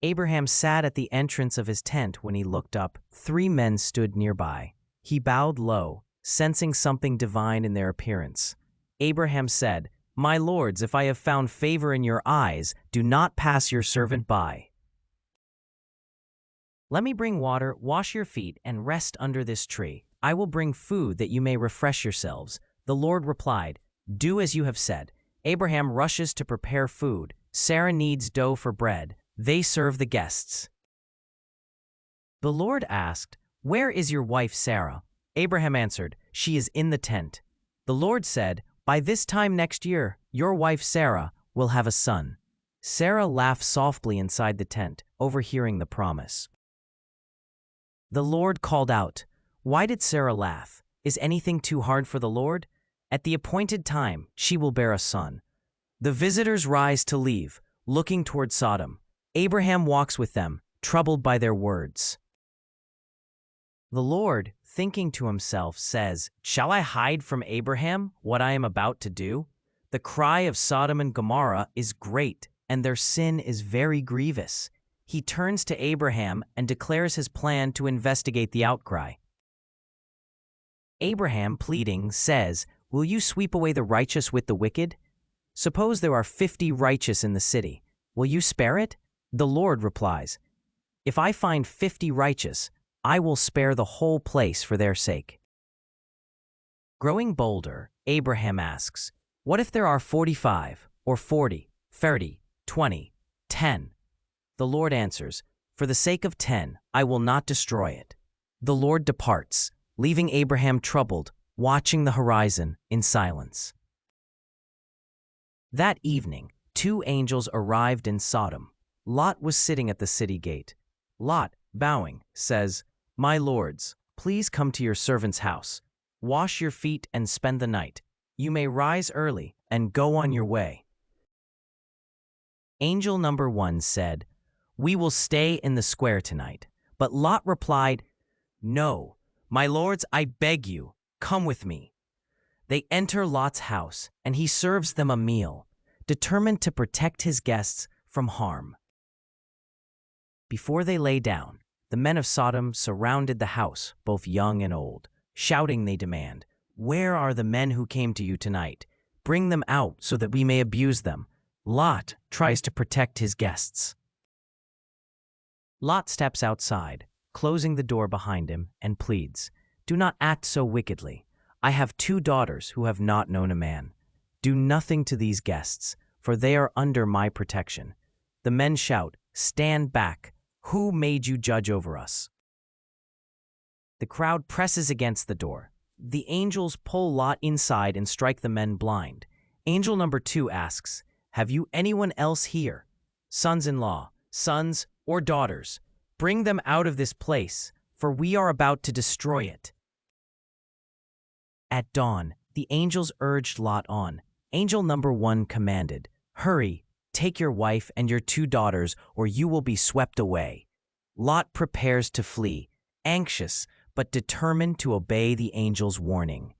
Abraham sat at the entrance of his tent. When he looked up, 3 men stood nearby. He bowed low, sensing something divine in their appearance. Abraham said, "My lords, if I have found favor in your eyes, do not pass your servant by. Let me bring water, wash your feet, and rest under this tree. I will bring food that you may refresh yourselves." The Lord replied, "Do as you have said." Abraham rushes to prepare food. Sarah kneads dough for bread. They serve the guests. The Lord asked, "Where is your wife Sarah?" Abraham answered, "She is in the tent." The Lord said, "By this time next year, your wife Sarah will have a son." Sarah laughed softly inside the tent, overhearing the promise. The Lord called out, "Why did Sarah laugh? Is anything too hard for the Lord? At the appointed time, she will bear a son." The visitors rise to leave, looking toward Sodom. Abraham walks with them, troubled by their words. The Lord, thinking to himself, says, "Shall I hide from Abraham what I am about to do? The cry of Sodom and Gomorrah is great, and their sin is very grievous." He turns to Abraham and declares his plan to investigate the outcry. Abraham, pleading, says, "Will you sweep away the righteous with the wicked? Suppose there are 50 righteous in the city. Will you spare it?" The Lord replies, "If I find 50 righteous, I will spare the whole place for their sake." Growing bolder, Abraham asks, "What if there are 45, or 40, 30, 20, 10? The Lord answers, "For the sake of 10, I will not destroy it." The Lord departs, leaving Abraham troubled, watching the horizon in silence. That evening, 2 angels arrived in Sodom. Lot was sitting at the city gate. Lot, bowing, says, "My lords, please come to your servant's house. Wash your feet and spend the night. You may rise early and go on your way." Angel number 1 said, "We will stay in the square tonight." But Lot replied, "No, my lords, I beg you, come with me." They enter Lot's house, and he serves them a meal, determined to protect his guests from harm. Before they lay down, the men of Sodom surrounded the house, both young and old. Shouting, they demand, "Where are the men who came to you tonight? Bring them out so that we may abuse them." Lot tries to protect his guests. Lot steps outside, closing the door behind him, and pleads, "Do not act so wickedly. I have 2 daughters who have not known a man. Do nothing to these guests, for they are under my protection." The men shout, "Stand back! Who made you judge over us?" The crowd presses against the door. The angels pull Lot inside and strike the men blind. Angel number 2 asks, "Have you anyone else here? Sons-in-law, sons, or daughters? Bring them out of this place, for we are about to destroy it." At dawn, the angels urged Lot on. Angel number 1 commanded, "Hurry, take your wife and your 2 daughters, or you will be swept away." Lot prepares to flee, anxious but determined to obey the angel's warning.